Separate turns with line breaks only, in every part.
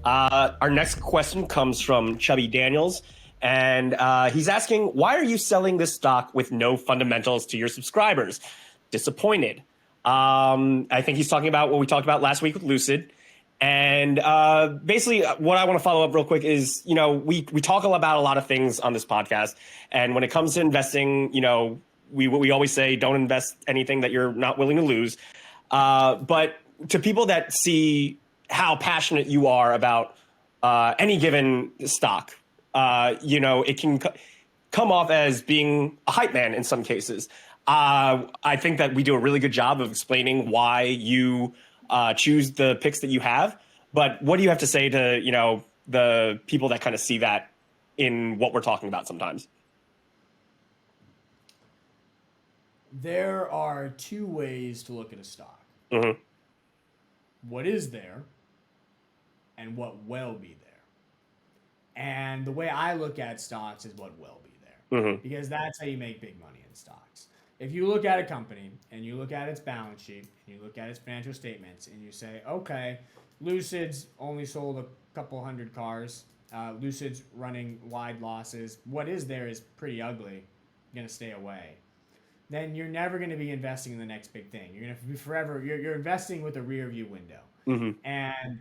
Our next question comes from Chubby Daniels, and he's asking, why are you selling this stock with no fundamentals to your subscribers? Disappointed. I think he's talking about what we talked about last week with Lucid. And basically, what I want to follow up real quick is, we talk about a lot of things on this podcast. And when it comes to investing, we always say don't invest anything that you're not willing to lose. But to people that see how passionate you are about any given stock, it can come off as being a hype man in some cases. I think that we do a really good job of explaining why you choose the picks that you have. But what do you have to say to, the people that kind of see that in what we're talking about sometimes?
There are two ways to look at a stock.
Mm-hmm.
What is there and what will be there. And the way I look at stocks is what will be there.
Mm-hmm.
Because that's how you make big money in stocks. If you look at a company and you look at its balance sheet and you look at its financial statements and you say, okay, Lucid's only sold a couple hundred cars. Lucid's running wide losses. What is there is pretty ugly. You're going to stay away. Then you're never going to be investing in the next big thing. You're going to be forever. You're investing with a rear view window.
Mm-hmm.
And,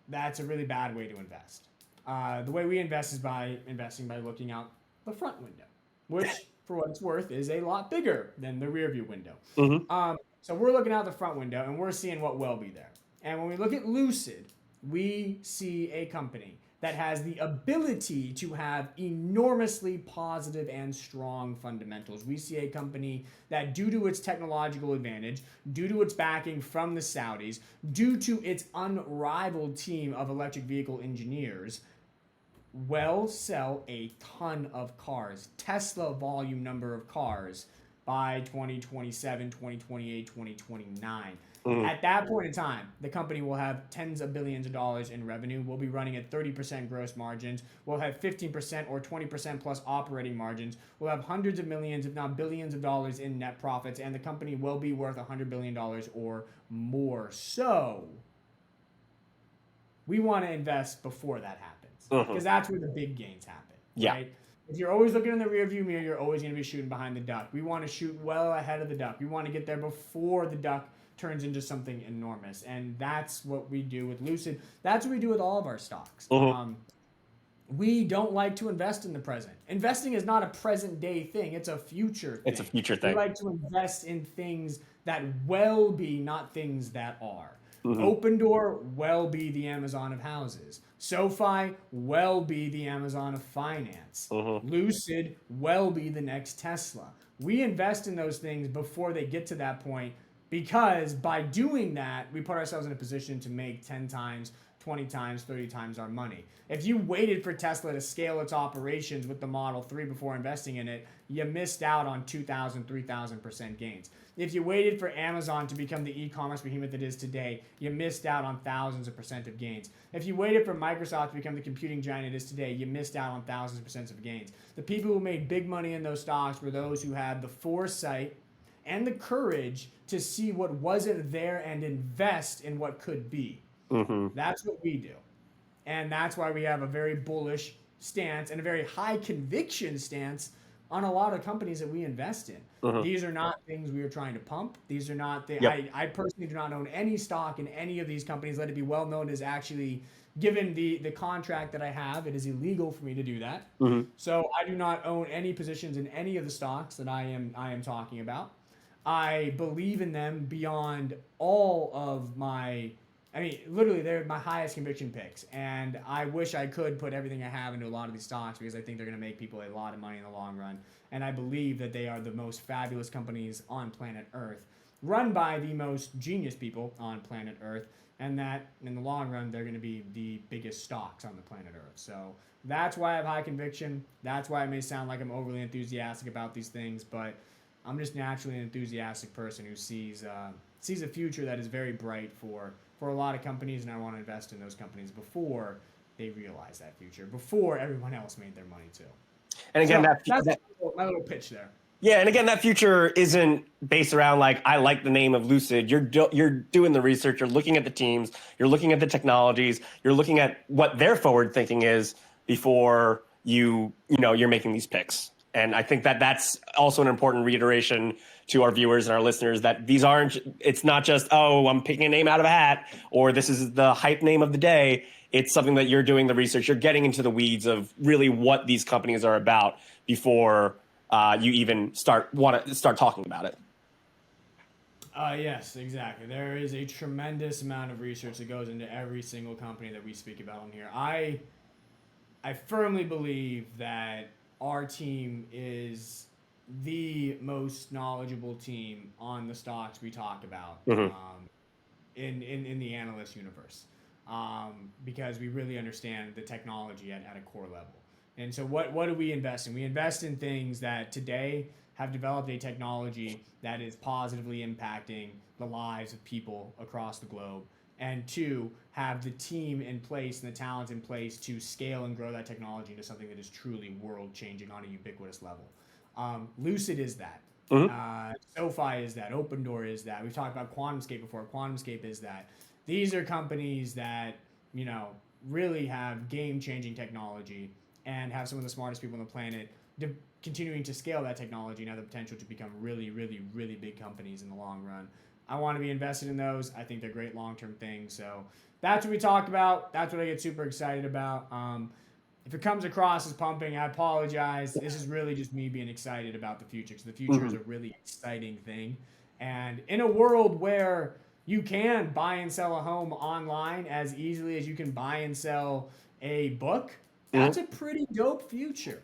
that's a really bad way to invest. The way we invest is by investing by looking out the front window, which, for what it's worth, is a lot bigger than the rear view window.
Mm-hmm.
So we're looking out the front window and we're seeing what will be there. And when we look at Lucid, we see a company that has the ability to have enormously positive and strong fundamentals. We see a company that, due to its technological advantage, due to its backing from the Saudis, due to its unrivaled team of electric vehicle engineers, will sell a ton of cars, Tesla volume number of cars, by 2027, 2028, 2029.
Mm-hmm.
At that point in time, the company will have tens of billions of dollars in revenue. We'll be running at 30% gross margins. We'll have 15% or 20% plus operating margins. We'll have hundreds of millions, if not billions of dollars in net profits, and the company will be worth $100 billion or more. So we want to invest before that happens, because that's where the big gains happen.
Yeah.
Right? If you're always looking in the rearview mirror, you're always going to be shooting behind the duck. We want to shoot well ahead of the duck. We want to get there before the duck turns into something enormous. And that's what we do with Lucid. That's what we do with all of our stocks. We don't like to invest in the present. Investing is not a present day thing. It's a future thing.
It's a future thing.
We like to invest in things that will be, not things that are.
Mm-hmm.
Open Door will be the Amazon of houses. SoFi will be the Amazon of finance.
Mm-hmm.
Lucid will be the next Tesla. We invest in those things before they get to that point, because by doing that, we put ourselves in a position to make 10 times, 20 times, 30 times our money. If you waited for Tesla to scale its operations with the Model 3 before investing in it, you missed out on 2,000, 3,000% gains. If you waited for Amazon to become the e-commerce behemoth it is today, you missed out on thousands of percent of gains. If you waited for Microsoft to become the computing giant it is today, you missed out on thousands of percent of gains. The people who made big money in those stocks were those who had the foresight and the courage to see what wasn't there and invest in what could be.
Mm-hmm.
That's what we do. And that's why we have a very bullish stance and a very high conviction stance on a lot of companies that we invest in.
Mm-hmm.
These are not things we are trying to pump. These are not things.
Yep.
I personally do not own any stock in any of these companies. Let it be well known, as actually, given the contract that I have, it is illegal for me to do that.
Mm-hmm.
So I do not own any positions in any of the stocks that I am talking about. I believe in them beyond all of literally they're my highest conviction picks. And I wish I could put everything I have into a lot of these stocks, because I think they're going to make people a lot of money in the long run. And I believe that they are the most fabulous companies on planet Earth, run by the most genius people on planet Earth. And that in the long run, they're going to be the biggest stocks on the planet Earth. So that's why I have high conviction. That's why it may sound like I'm overly enthusiastic about these things, but I'm just naturally an enthusiastic person who sees a future that is very bright for a lot of companies, and I want to invest in those companies before they realize that future, before everyone else made their money too.
And again,
so that's my little pitch there.
Yeah, and again, that future isn't based around like I like the name of Lucid. You're doing the research. You're looking at the teams. You're looking at the technologies. You're looking at what their forward thinking is before you're making these picks. And I think that that's also an important reiteration to our viewers and our listeners that these aren't. It's not just, oh, I'm picking a name out of a hat, or this is the hype name of the day. It's something that you're doing the research. You're getting into the weeds of really what these companies are about before you even start talking about it.
Yes, exactly. There is a tremendous amount of research that goes into every single company that we speak about on here. I firmly believe that our team is the most knowledgeable team on the stocks we talk about in the analyst universe, because we really understand the technology at a core level. And so what do we invest in? We invest in things that today have developed a technology that is positively impacting the lives of people across the globe. And two, have the team in place and the talent in place to scale and grow that technology into something that is truly world-changing on a ubiquitous level. Lucid is that. SoFi is that. Open Door is that. We've talked about QuantumScape before. QuantumScape is that. These are companies that, really have game-changing technology and have some of the smartest people on the planet continuing to scale that technology and have the potential to become really, really, really big companies in the long run. I want to be invested in those. I think they're great long-term things. So that's what we talk about. That's what I get super excited about. If it comes across as pumping, I apologize. This is really just me being excited about the future, because the future is a really exciting thing. And in a world where you can buy and sell a home online as easily as you can buy and sell a book, that's a pretty dope future.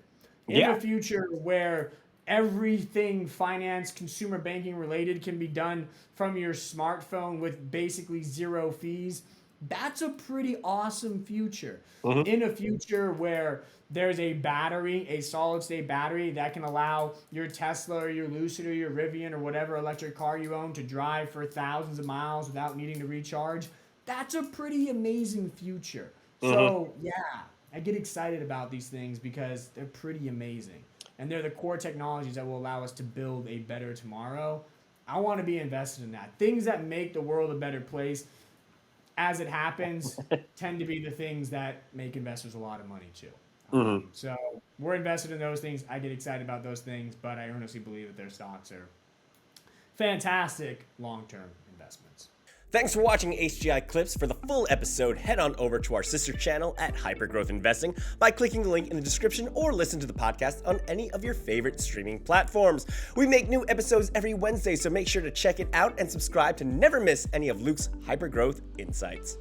In a future where everything finance, consumer banking related can be done from your smartphone with basically zero fees, that's a pretty awesome future. In a future where there's a battery, a solid state battery that can allow your Tesla or your Lucid or your Rivian or whatever electric car you own to drive for thousands of miles without needing to recharge, that's a pretty amazing future. So yeah, I get excited about these things because they're pretty amazing. And they're the core technologies that will allow us to build a better tomorrow. I want to be invested in that. Things that make the world a better place, as it happens, tend to be the things that make investors a lot of money too. So we're invested in those things. I get excited about those things, but I honestly believe that their stocks are fantastic long-term investments.
Thanks for watching HGI Clips. For the full episode, head on over to our sister channel at Hypergrowth Investing by clicking the link in the description, or listen to the podcast on any of your favorite streaming platforms. We make new episodes every Wednesday, so make sure to check it out and subscribe to never miss any of Luke's Hypergrowth insights.